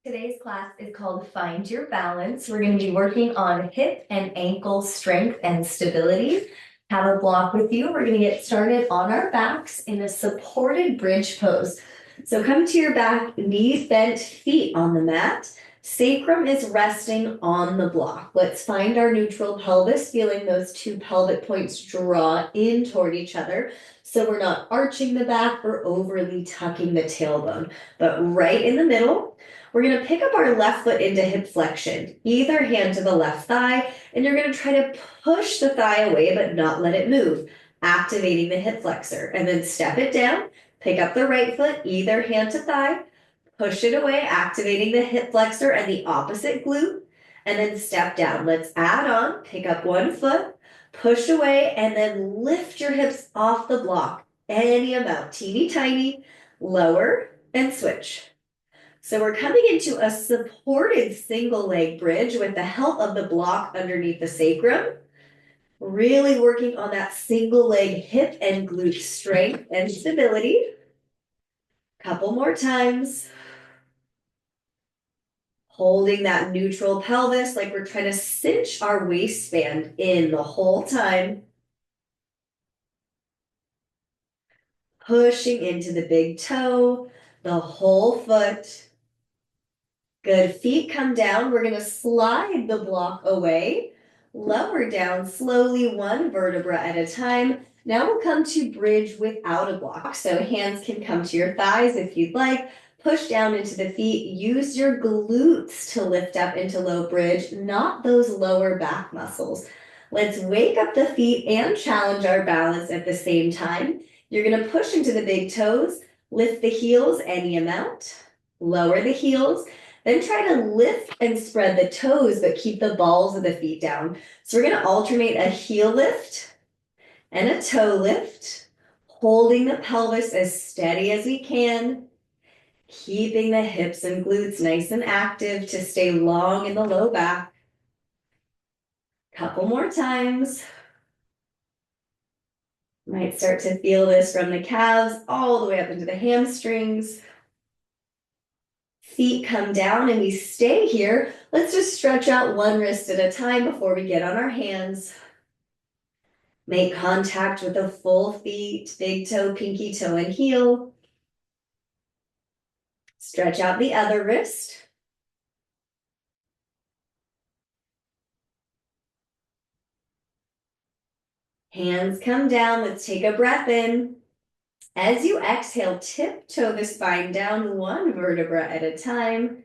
Today's class is called Find Your Balance. We're going to be working on hip and ankle strength and stability. Have a block with you. We're going to get started on our backs in a supported bridge pose. So come to your back, knees bent, feet on the mat. Sacrum is resting on the block. Let's find our neutral pelvis, feeling those two pelvic points draw in toward each other. So we're not arching the back or overly tucking the tailbone, but right in the middle. We're going to pick up our left foot into hip flexion, either hand to the left thigh, and you're going to try to push the thigh away but not let it move, activating the hip flexor. And then step it down, pick up the right foot, either hand to thigh, push it away, activating the hip flexor and the opposite glute, and then step down. Let's add on, pick up one foot, push away, and then lift your hips off the block, any amount, teeny tiny, lower, and switch. So we're coming into a supported single leg bridge with the help of the block underneath the sacrum. Really working on that single leg hip and glute strength and stability. Couple more times. Holding that neutral pelvis like we're trying to cinch our waistband in the whole time. Pushing into the big toe, the whole foot. Good, feet come down. We're gonna slide the block away, lower down slowly, one vertebra at a time. Now we'll come to bridge without a block. So hands can come to your thighs if you'd like. Push down into the feet. Use your glutes to lift up into low bridge, not those lower back muscles. Let's wake up the feet and challenge our balance at the same time. You're gonna push into the big toes, lift the heels any amount, lower the heels, then try to lift and spread the toes, but keep the balls of the feet down. So we're gonna alternate a heel lift and a toe lift, holding the pelvis as steady as we can, keeping the hips and glutes nice and active to stay long in the low back. Couple more times. Might start to feel this from the calves all the way up into the hamstrings. Feet come down and we stay here. Let's just stretch out one wrist at a time before we get on our hands. Make contact with the full feet, big toe, pinky toe, and heel. Stretch out the other wrist. Hands come down. Let's take a breath in. As you exhale, tiptoe the spine down one vertebra at a time.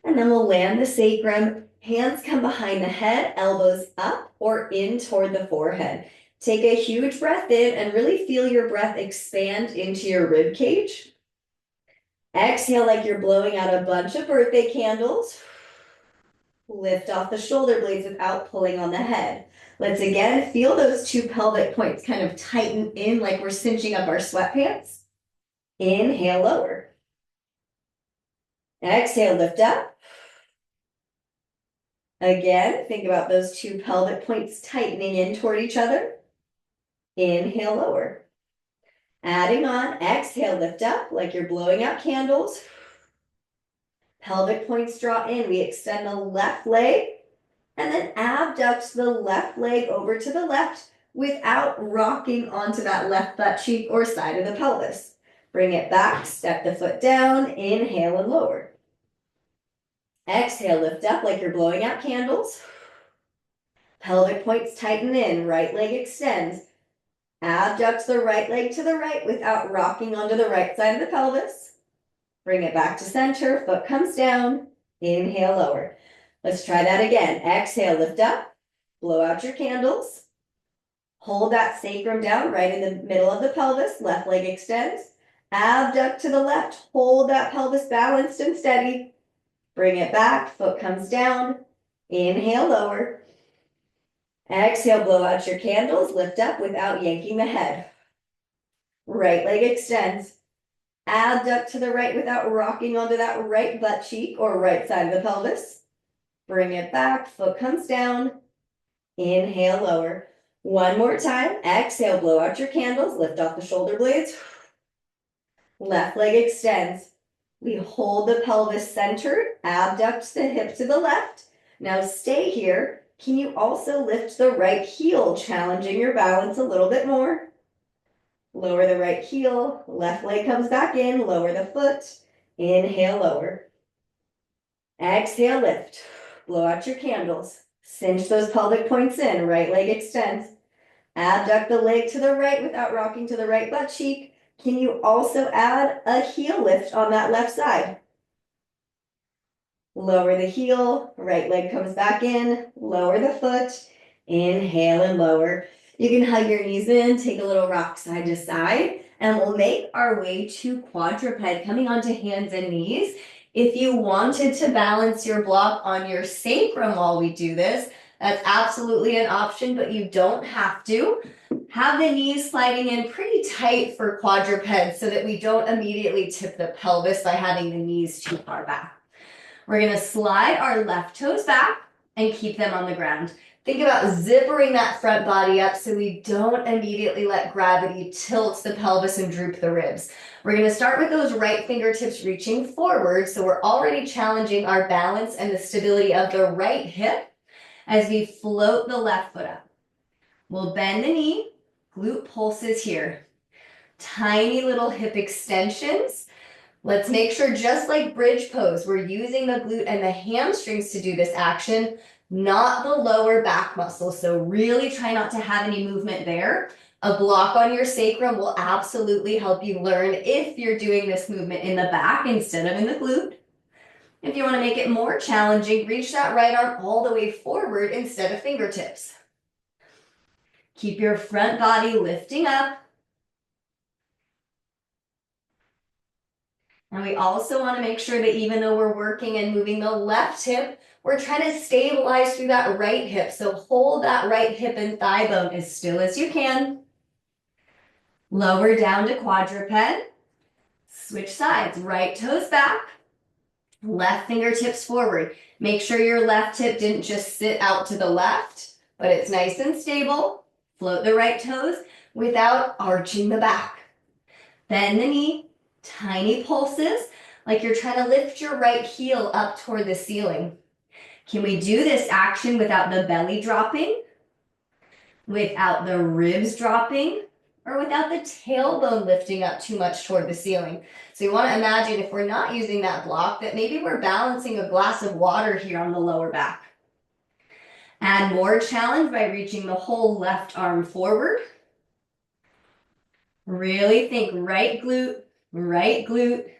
And then we'll land the sacrum. Hands come behind the head, elbows up or in toward the forehead. Take a huge breath in and really feel your breath expand into your rib cage. Exhale like you're blowing out a bunch of birthday candles. Lift off the shoulder blades without pulling on the head. Let's again feel those two pelvic points kind of tighten in like we're cinching up our sweatpants. Inhale, lower. Exhale, lift up. Again, think about those two pelvic points tightening in toward each other. Inhale, lower. Adding on, exhale, lift up like you're blowing out candles. Pelvic points draw in. We extend the left leg and then abduct the left leg over to the left without rocking onto that left butt cheek or side of the pelvis. Bring it back, step the foot down, inhale and lower. Exhale, lift up like you're blowing out candles. Pelvic points tighten in, right leg extends. Abduct the right leg to the right without rocking onto the right side of the pelvis. Bring it back to center, foot comes down, inhale, lower. Let's try that again. Exhale, lift up, blow out your candles. Hold that sacrum down right in the middle of the pelvis, left leg extends. Abduct to the left, hold that pelvis balanced and steady. Bring it back, foot comes down, inhale, lower. Exhale, blow out your candles, lift up without yanking the head. Right leg extends. Abduct to the right without rocking onto that right butt cheek or right side of the pelvis. Bring it back, foot comes down. Inhale, lower. One more time. Exhale, blow out your candles, lift off the shoulder blades. Left leg extends. We hold the pelvis centered, abduct the hip to the left. Now stay here. Can you also lift the right heel, challenging your balance a little bit more? Lower the right heel, left leg comes back in, lower the foot. Inhale, lower. Exhale, lift. Blow out your candles. Cinch those pelvic points in, right leg extends. Abduct the leg to the right without rocking to the right butt cheek. Can you also add a heel lift on that left side? Lower the heel, right leg comes back in, lower the foot, inhale and lower. You can hug your knees in, take a little rock side to side, and we'll make our way to quadruped, coming onto hands and knees. If you wanted to balance your block on your sacrum while we do this, that's absolutely an option, but you don't have to. Have the knees sliding in pretty tight for quadruped so that we don't immediately tip the pelvis by having the knees too far back. We're gonna slide our left toes back and keep them on the ground. Think about zippering that front body up so we don't immediately let gravity tilt the pelvis and droop the ribs. We're gonna start with those right fingertips reaching forward, so we're already challenging our balance and the stability of the right hip as we float the left foot up. We'll bend the knee, glute pulses here. Tiny little hip extensions. Let's make sure, just like bridge pose, we're using the glute and the hamstrings to do this action, not the lower back muscle. So really try not to have any movement there. A block on your sacrum will absolutely help you learn if you're doing this movement in the back instead of in the glute. If you want to make it more challenging, reach that right arm all the way forward instead of fingertips. Keep your front body lifting up. And we also want to make sure that even though we're working and moving the left hip, we're trying to stabilize through that right hip. So hold that right hip and thigh bone as still as you can. Lower down to quadruped. Switch sides, right toes back, left fingertips forward. Make sure your left hip didn't just sit out to the left, but it's nice and stable. Float the right toes without arching the back. Bend the knee. Tiny pulses, like you're trying to lift your right heel up toward the ceiling. Can we do this action without the belly dropping, without the ribs dropping, or without the tailbone lifting up too much toward the ceiling? So you want to imagine, if we're not using that block, that maybe we're balancing a glass of water here on the lower back. Add more challenge by reaching the whole left arm forward. Really think right glute, right glute.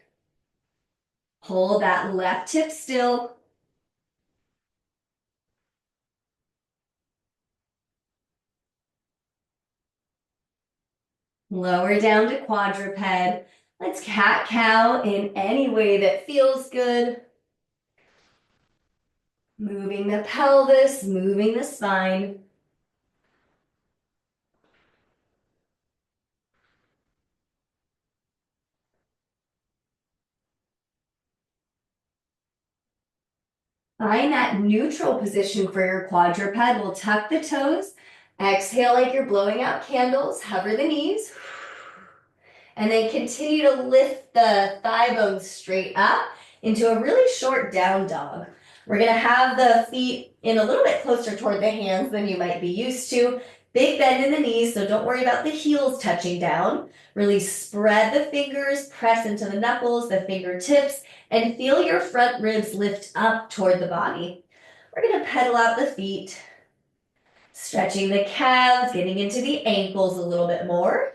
Hold that left hip still. Lower down to quadruped. Let's cat-cow in any way that feels good. Moving the pelvis, moving the spine. Find that neutral position for your quadruped. We'll tuck the toes. Exhale like you're blowing out candles. Hover the knees. And then continue to lift the thigh bones straight up into a really short down dog. We're gonna have the feet in a little bit closer toward the hands than you might be used to. Big bend in the knees, so don't worry about the heels touching down. Really spread the fingers, press into the knuckles, the fingertips, and feel your front ribs lift up toward the body. We're gonna pedal out the feet, stretching the calves, getting into the ankles a little bit more.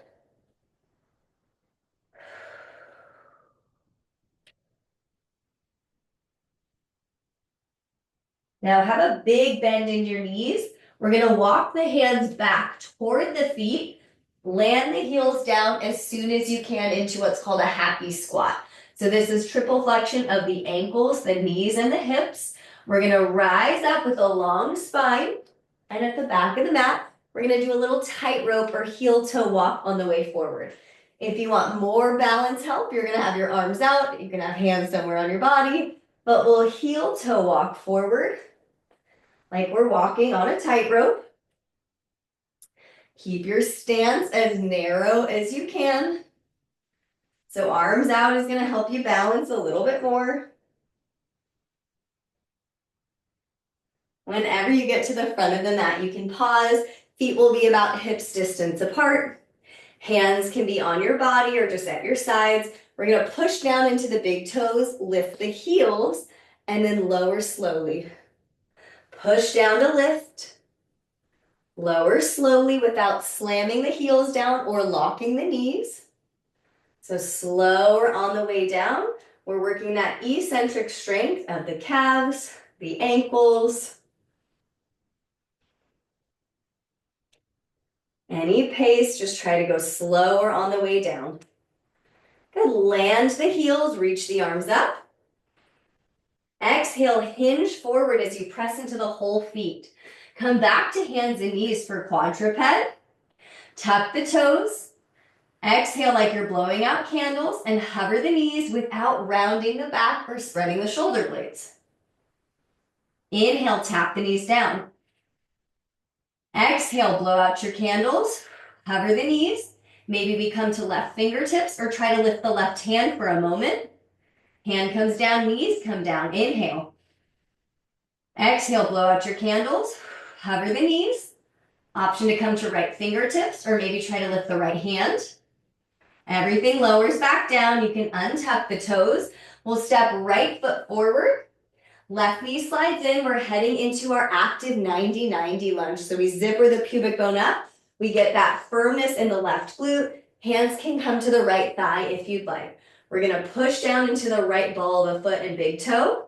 Now have a big bend in your knees. We're gonna walk the hands back toward the feet, land the heels down as soon as you can into what's called a happy squat. So this is triple flexion of the ankles, the knees, and the hips. We're gonna rise up with a long spine, and at the back of the mat, we're gonna do a little tightrope or heel toe walk on the way forward. If you want more balance help, you're gonna have your arms out, you can have hands somewhere on your body, but we'll heel toe walk forward like we're walking on a tightrope. Keep your stance as narrow as you can. So arms out is gonna help you balance a little bit more. Whenever you get to the front of the mat, you can pause. Feet will be about hips distance apart. Hands can be on your body or just at your sides. We're gonna push down into the big toes, lift the heels, and then lower slowly. Push down to lift. Lower slowly without slamming the heels down or locking the knees. So slower on the way down. We're working that eccentric strength of the calves, the ankles. Any pace, just try to go slower on the way down. Good, land the heels, reach the arms up. Exhale, hinge forward as you press into the whole feet. Come back to hands and knees for quadruped. Tuck the toes. Exhale like you're blowing out candles and hover the knees without rounding the back or spreading the shoulder blades. Inhale, tap the knees down. Exhale, blow out your candles. Hover the knees. Maybe we come to left fingertips or try to lift the left hand for a moment. Hand comes down, knees come down. Inhale. Exhale, blow out your candles. Hover the knees. Option to come to right fingertips or maybe try to lift the right hand. Everything lowers back down. You can untuck the toes. We'll step right foot forward. Left knee slides in. We're heading into our active 90-90 lunge. So we zipper the pubic bone up. We get that firmness in the left glute. Hands can come to the right thigh if you'd like. We're gonna push down into the right ball of the foot and big toe.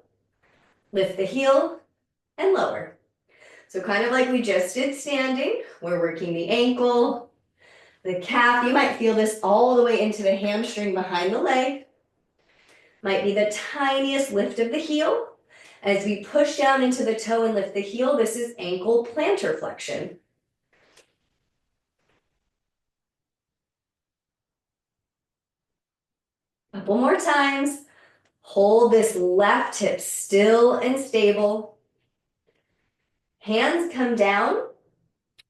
Lift the heel and lower. So kind of like we just did standing, we're working the ankle, the calf. You might feel this all the way into the hamstring behind the leg. Might be the tiniest lift of the heel. As we push down into the toe and lift the heel, this is ankle plantar flexion. Couple more times. Hold this left hip still and stable. Hands come down.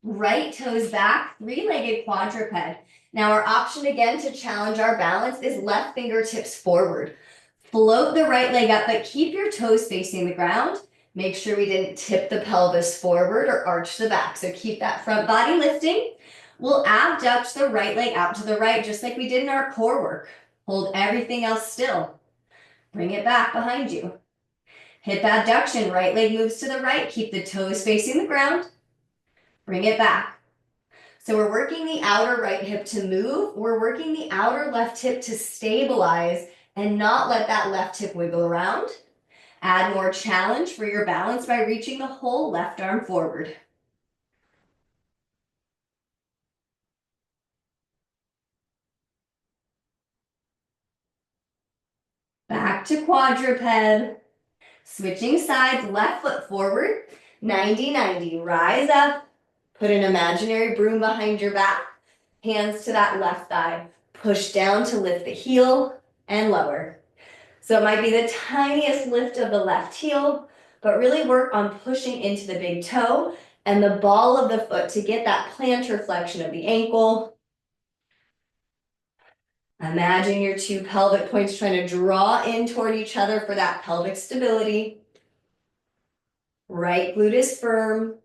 Right toes back, three-legged quadruped. Now our option again to challenge our balance is left fingertips forward. Float the right leg up, but keep your toes facing the ground. Make sure we didn't tip the pelvis forward or arch the back. So keep that front body lifting. We'll abduct the right leg out to the right, just like we did in our core work. Hold everything else still. Bring it back behind you. Hip abduction, right leg moves to the right. Keep the toes facing the ground. Bring it back. So we're working the outer right hip to move. We're working the outer left hip to stabilize and not let that left hip wiggle around. Add more challenge for your balance by reaching the whole left arm forward. Back to quadruped. Switching sides, left foot forward. 90-90, rise up. Put an imaginary broom behind your back. Hands to that left thigh. Push down to lift the heel and lower. So it might be the tiniest lift of the left heel, but really work on pushing into the big toe and the ball of the foot to get that plantar flexion of the ankle. Imagine your two pelvic points trying to draw in toward each other for that pelvic stability. Right glute is firm.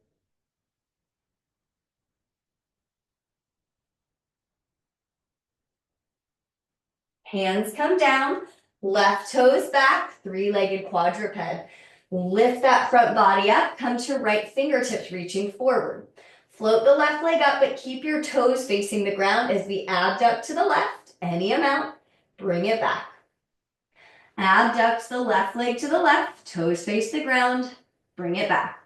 Hands come down, left toes back, three-legged quadruped. Lift that front body up, come to right fingertips reaching forward. Float the left leg up, but keep your toes facing the ground as we abduct to the left, any amount, bring it back. Abduct the left leg to the left, toes face the ground, bring it back.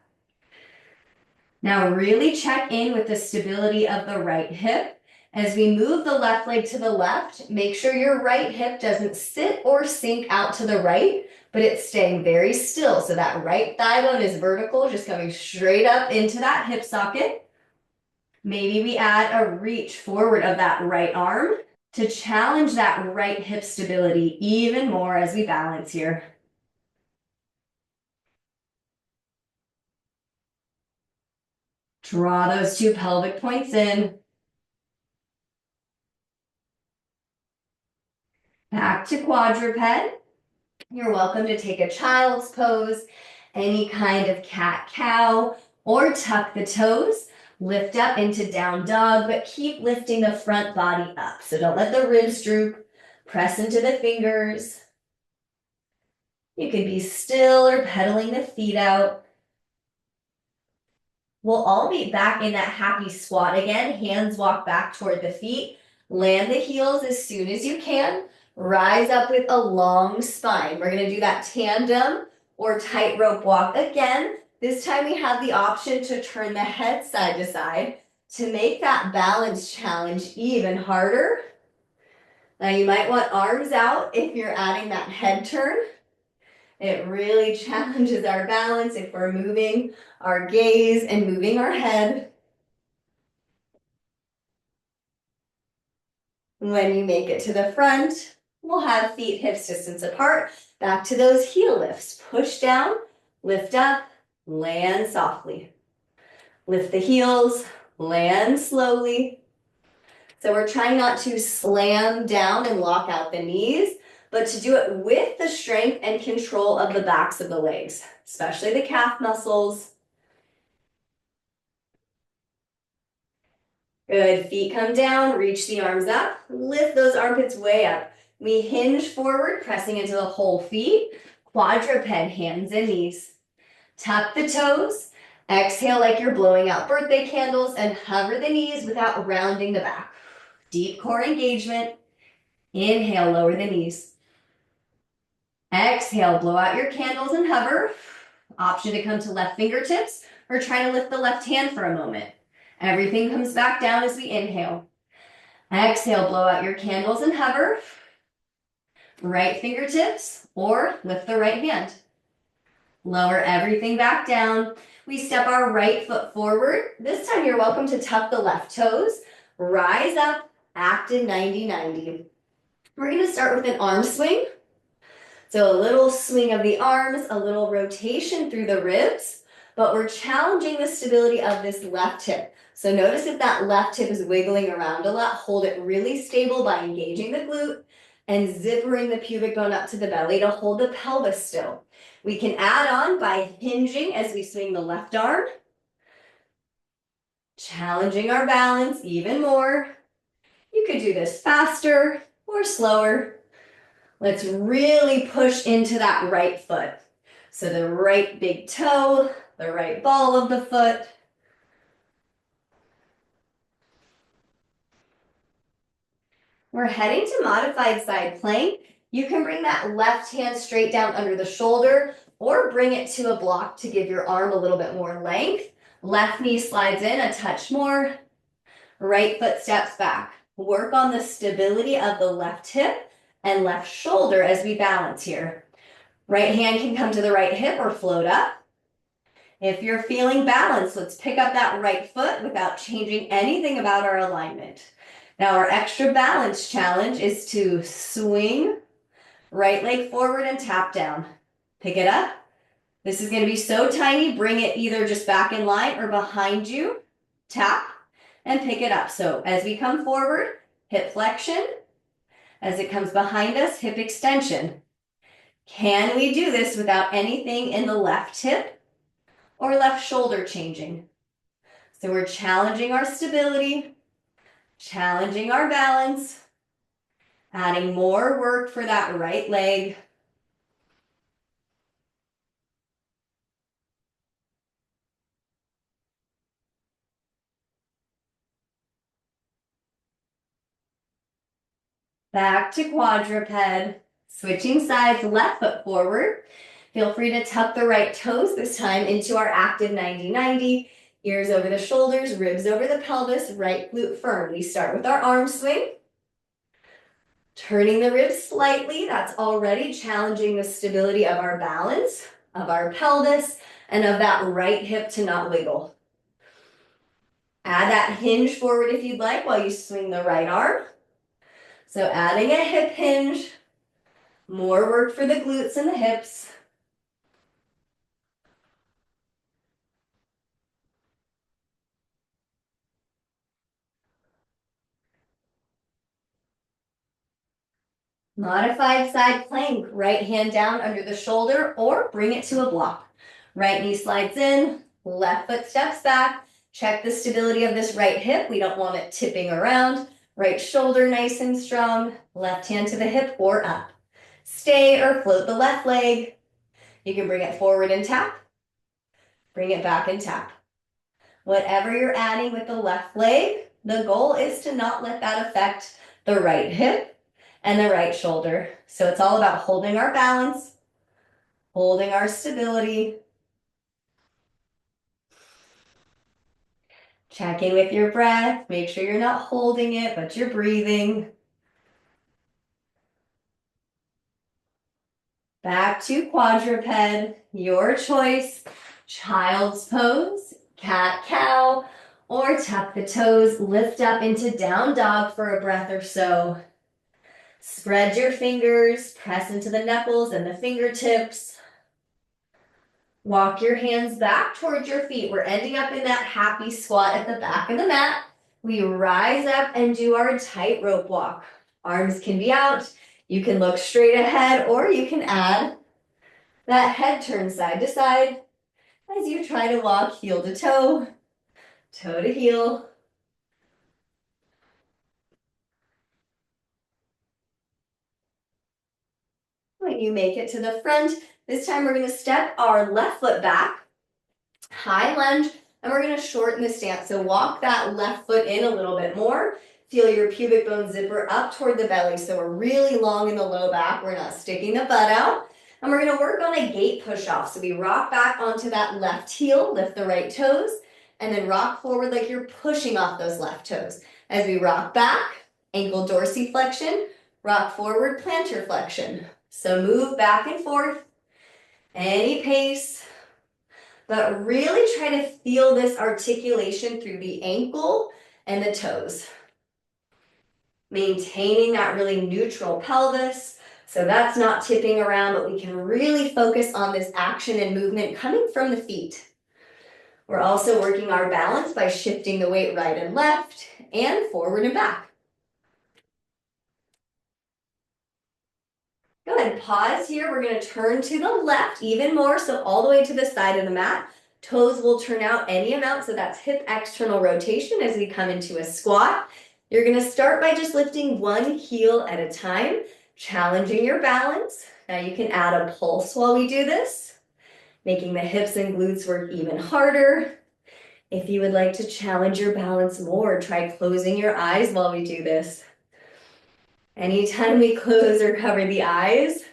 Now really check in with the stability of the right hip. As we move the left leg to the left, make sure your right hip doesn't sit or sink out to the right, but it's staying very still. So that right thigh bone is vertical, just coming straight up into that hip socket. Maybe we add a reach forward of that right arm to challenge that right hip stability even more as we balance here. Draw those two pelvic points in. Back to quadruped. You're welcome to take a child's pose, any kind of cat-cow, or tuck the toes. Lift up into down dog, but keep lifting the front body up. So don't let the ribs droop. Press into the fingers. You could be still or pedaling the feet out. We'll all meet back in that happy squat again. Hands walk back toward the feet. Land the heels as soon as you can. Rise up with a long spine. We're going to do that tandem or tightrope walk again. This time we have the option to turn the head side to side to make that balance challenge even harder. Now you might want arms out if you're adding that head turn. It really challenges our balance if we're moving our gaze and moving our head. When you make it to the front, we'll have feet hips distance apart. Back to those heel lifts. Push down, lift up, land softly. Lift the heels, land slowly. So we're trying not to slam down and lock out the knees, but to do it with the strength and control of the backs of the legs, especially the calf muscles. Good, feet come down, reach the arms up, lift those armpits way up. We hinge forward, pressing into the whole feet, quadruped, hands and knees. Tuck the toes, exhale like you're blowing out birthday candles, and hover the knees without rounding the back. Deep core engagement. Inhale, lower the knees. Exhale, blow out your candles and hover. Option to come to left fingertips or try to lift the left hand for a moment. Everything comes back down as we inhale. Exhale, blow out your candles and hover. Right fingertips or lift the right hand. Lower everything back down. We step our right foot forward. This time you're welcome to tuck the left toes. Rise up, active 90-90. We're going to start with an arm swing. So a little swing of the arms, a little rotation through the ribs, but we're challenging the stability of this left hip. So notice if that left hip is wiggling around a lot, hold it really stable by engaging the glute and zippering the pubic bone up to the belly to hold the pelvis still. We can add on by hinging as we swing the left arm, challenging our balance even more. You could do this faster or slower. Let's really push into that right foot. So the right big toe, the right ball of the foot. We're heading to modified side plank. You can bring that left hand straight down under the shoulder or bring it to a block to give your arm a little bit more length. Left knee slides in a touch more. Right foot steps back. Work on the stability of the left hip and left shoulder as we balance here. Right hand can come to the right hip or float up. If you're feeling balanced, let's pick up that right foot without changing anything about our alignment. Now our extra balance challenge is to swing right leg forward and tap down. Pick it up. This is going to be so tiny, bring it either just back in line or behind you. Tap and pick it up. So as we come forward, hip flexion. As it comes behind us, hip extension. Can we do this without anything in the left hip or left shoulder changing? So we're challenging our stability, challenging our balance, adding more work for that right leg. Back to quadruped, switching sides, left foot forward. Feel free to tuck the right toes this time into our active 90-90. Ears over the shoulders, ribs over the pelvis, right glute firm. We start with our arm swing. Turning the ribs slightly, that's already challenging the stability of our balance, of our pelvis, and of that right hip to not wiggle. Add that hinge forward if you'd like while you swing the right arm. So adding a hip hinge, more work for the glutes and the hips. Modified side plank, right hand down under the shoulder or bring it to a block. Right knee slides in, left foot steps back. Check the stability of this right hip. We don't want it tipping around. Right shoulder nice and strong. Left hand to the hip or up. Stay or float the left leg. You can bring it forward and tap. Bring it back and tap. Whatever you're adding with the left leg, the goal is to not let that affect the right hip and the right shoulder. So it's all about holding our balance, holding our stability. Check in with your breath. Make sure you're not holding it, but you're breathing. Back to quadruped, your choice. Child's pose, cat cow, or tuck the toes, lift up into down dog for a breath or so. Spread your fingers, press into the knuckles and the fingertips. Walk your hands back towards your feet. We're ending up in that happy squat at the back of the mat. We rise up and do our tightrope walk. Arms can be out. You can look straight ahead or you can add that head turn side to side as you try to walk heel to toe to heel. When you make it to the front, this time we're going to step our left foot back, high lunge, and we're going to shorten the stance. So walk that left foot in a little bit more. Feel your pubic bone zipper up toward the belly. So we're really long in the low back. We're not sticking the butt out. And we're going to work on a gate push off. So we rock back onto that left heel, lift the right toes, and then rock forward like you're pushing off those left toes. As we rock back, ankle dorsiflexion, rock forward, plantar flexion. So move back and forth, any pace, but really try to feel this articulation through the ankle and the toes. Maintaining that really neutral pelvis, so that's not tipping around, but we can really focus on this action and movement coming from the feet. We're also working our balance by shifting the weight right and left and forward and back. Go ahead, pause here. We're going to turn to the left even more, so all the way to the side of the mat. Toes will turn out any amount, so that's hip external rotation as we come into a squat. You're going to start by just lifting one heel at a time, challenging your balance. Now you can add a pulse while we do this, making the hips and glutes work even harder. If you would like to challenge your balance more, try closing your eyes while we do this. Anytime we close or cover the eyes,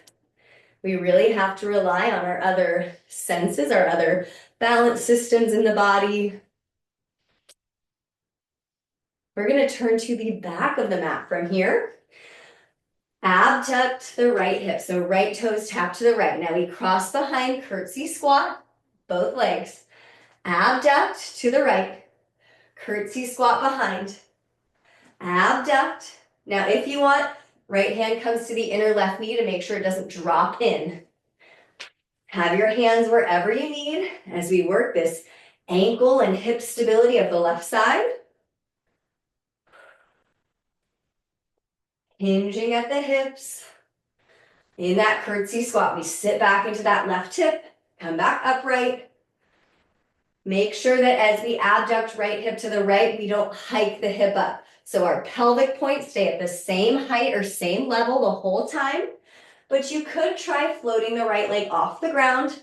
we really have to rely on our other senses, our other balance systems in the body. We're going to turn to the back of the mat from here. Abduct the right hip, so right toes tap to the right. Now we cross behind, curtsy squat, both legs. Abduct to the right, curtsy squat behind. Abduct. Now if you want, right hand comes to the inner left knee to make sure it doesn't drop in. Have your hands wherever you need as we work this ankle and hip stability of the left side. Hinging at the hips. In that curtsy squat, we sit back into that left hip, come back upright. Make sure that as we abduct right hip to the right, we don't hike the hip up. So our pelvic points stay at the same height or same level the whole time, but you could try floating the right leg off the ground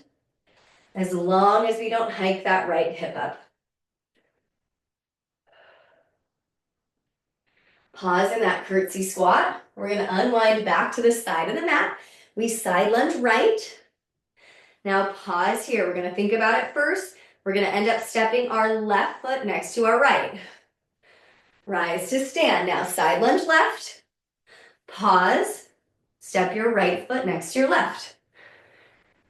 as long as we don't hike that right hip up. Pause in that curtsy squat. We're going to unwind back to the side of the mat. We side lunge right. Now pause here. We're going to think about it first. We're going to end up stepping our left foot next to our right. Rise to stand. Now side lunge left. Pause. Step your right foot next to your left.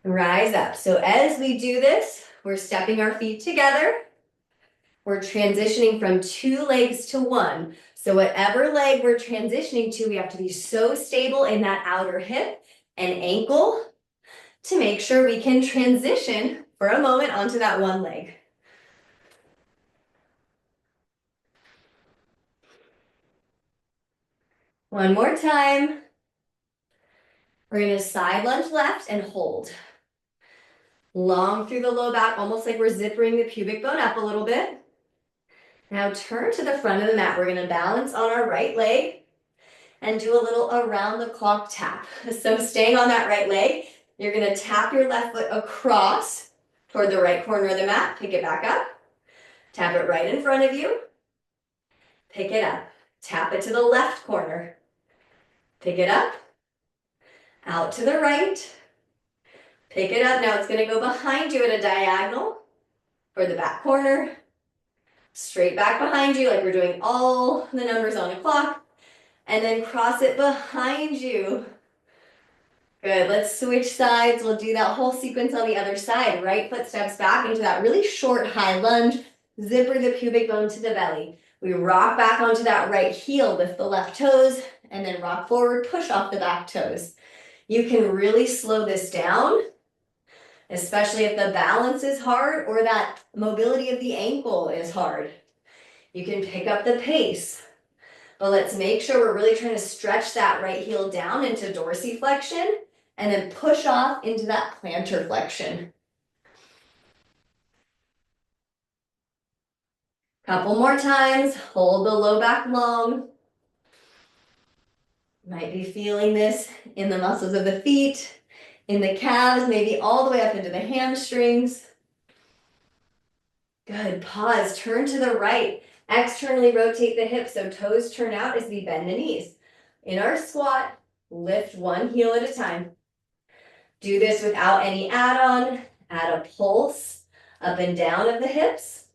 Rise up. So as we do this, we're stepping our feet together. We're transitioning from two legs to one. So whatever leg we're transitioning to, we have to be so stable in that outer hip and ankle to make sure we can transition for a moment onto that one leg. One more time. We're gonna side lunge left and hold. Long through the low back, almost like we're zippering the pubic bone up a little bit. Now turn to the front of the mat. We're gonna balance on our right leg and do a little around the clock tap. So staying on that right leg, you're gonna tap your left foot across toward the right corner of the mat, pick it back up, tap it right in front of you, pick it up, tap it to the left corner, pick it up, out to the right, pick it up. Now it's gonna go behind you at a diagonal for the back corner, straight back behind you like we're doing all the numbers on a clock, and then cross it behind you. Good, let's switch sides. We'll do that whole sequence on the other side. Right foot steps back into that really short high lunge, zipper the pubic bone to the belly. We rock back onto that right heel, lift the left toes, and then rock forward, push off the back toes. You can really slow this down, especially if the balance is hard or that mobility of the ankle is hard. You can pick up the pace, but let's make sure we're really trying to stretch that right heel down into dorsiflexion and then push off into that plantar flexion. Couple more times, hold the low back long. Might be feeling this in the muscles of the feet, in the calves, maybe all the way up into the hamstrings. Good, pause, turn to the right. Externally rotate the hips so toes turn out as we bend the knees. In our squat, lift one heel at a time. Do this without any add-on. Add a pulse up and down of the hips.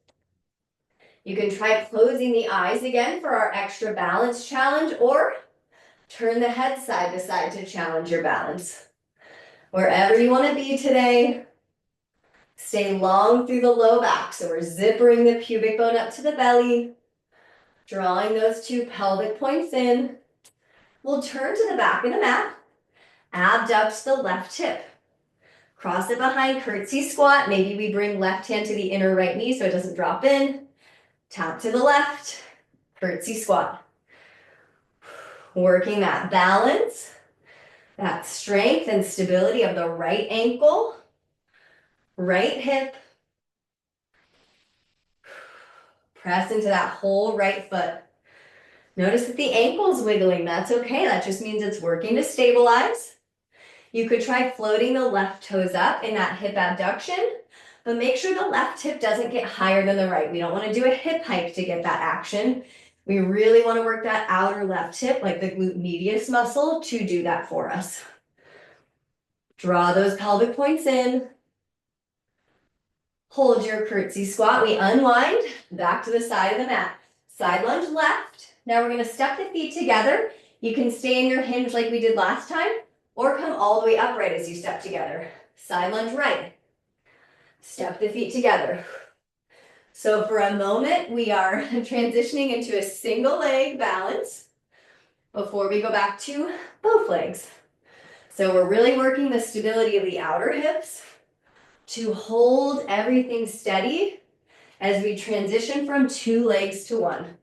You can try closing the eyes again for our extra balance challenge, or turn the head side to side to challenge your balance. Wherever you want to be today, stay long through the low back. So we're zippering the pubic bone up to the belly, drawing those two pelvic points in. We'll turn to the back of the mat, abduct the left hip. Cross it behind, curtsy squat. Maybe we bring left hand to the inner right knee so it doesn't drop in. Tap to the left, curtsy squat. Working that balance, that strength and stability of the right ankle, right hip. Press into that whole right foot. Notice that the ankle's wiggling. That's okay. That just means it's working to stabilize. You could try floating the left toes up in that hip abduction, but make sure the left hip doesn't get higher than the right. We don't want to do a hip hike to get that action. We really want to work that outer left hip, like the glute medius muscle, to do that for us. Draw those pelvic points in. Hold your curtsy squat. We unwind back to the side of the mat. Side lunge left. Now we're going to step the feet together. You can stay in your hinge like we did last time, or come all the way upright as you step together. Side lunge right. Step the feet together. So for a moment, we are transitioning into a single leg balance before we go back to both legs. So we're really working the stability of the outer hips to hold everything steady as we transition from two legs to one.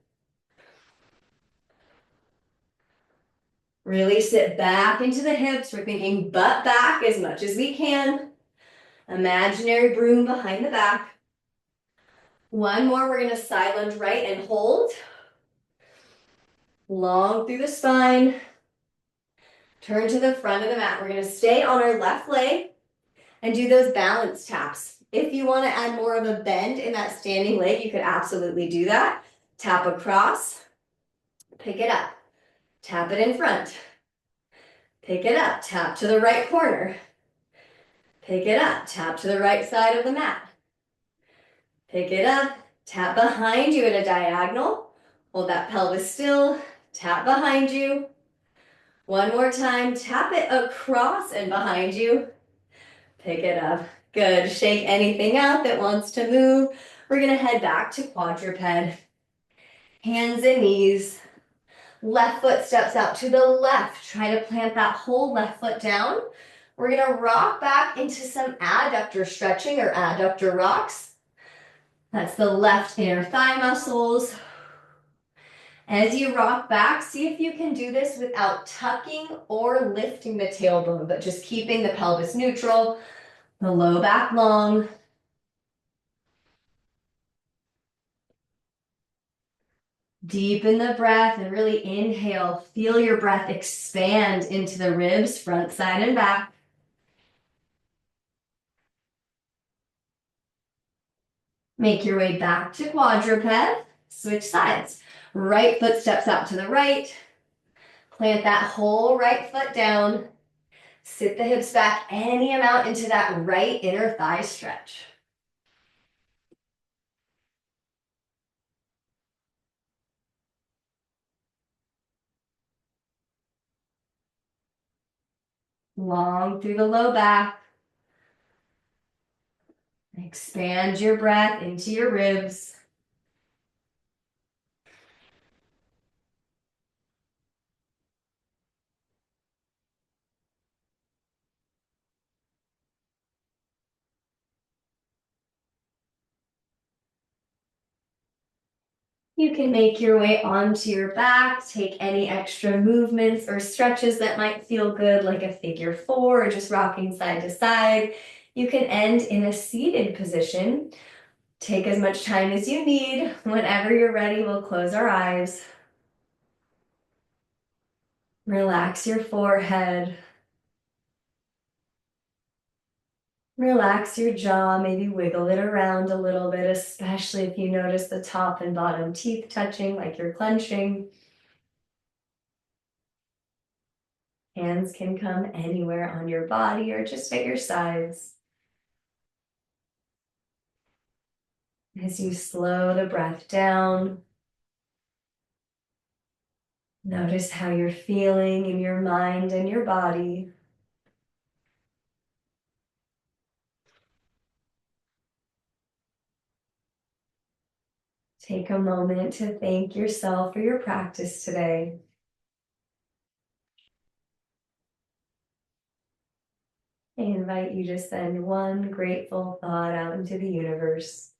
Really sit back into the hips. We're thinking butt back as much as we can. Imaginary broom behind the back. One more, we're going to side lunge right and hold. Long through the spine. Turn to the front of the mat. We're going to stay on our left leg and do those balance taps. If you want to add more of a bend in that standing leg, you could absolutely do that. Tap across, pick it up, tap it in front, pick it up, tap to the right corner, pick it up, tap to the right side of the mat, pick it up, tap behind you at a diagonal, hold that pelvis still, tap behind you. One more time, tap it across and behind you, pick it up. Good, shake anything out that wants to move. We're gonna head back to quadruped. Hands and knees. Left foot steps out to the left. Try to plant that whole left foot down. We're gonna rock back into some adductor stretching or adductor rocks. That's the left inner thigh muscles. As you rock back, see if you can do this without tucking or lifting the tailbone, but just keeping the pelvis neutral, the low back long. Deepen the breath and really inhale. Feel your breath expand into the ribs, front, side, and back. Make your way back to quadruped. Switch sides. Right foot steps out to the right. Plant that whole right foot down. Sit the hips back any amount into that right inner thigh stretch. Long through the low back. Expand your breath into your ribs. You can make your way onto your back, take any extra movements or stretches that might feel good, like a figure four or just rocking side to side. You can end in a seated position. Take as much time as you need. Whenever you're ready, we'll close our eyes. Relax your forehead. Relax your jaw, maybe wiggle it around a little bit, especially if you notice the top and bottom teeth touching, like you're clenching. Hands can come anywhere on your body or just at your sides. As you slow the breath down, notice how you're feeling in your mind and your body. Take a moment to thank yourself for your practice today. I invite you to send one grateful thought out into the universe.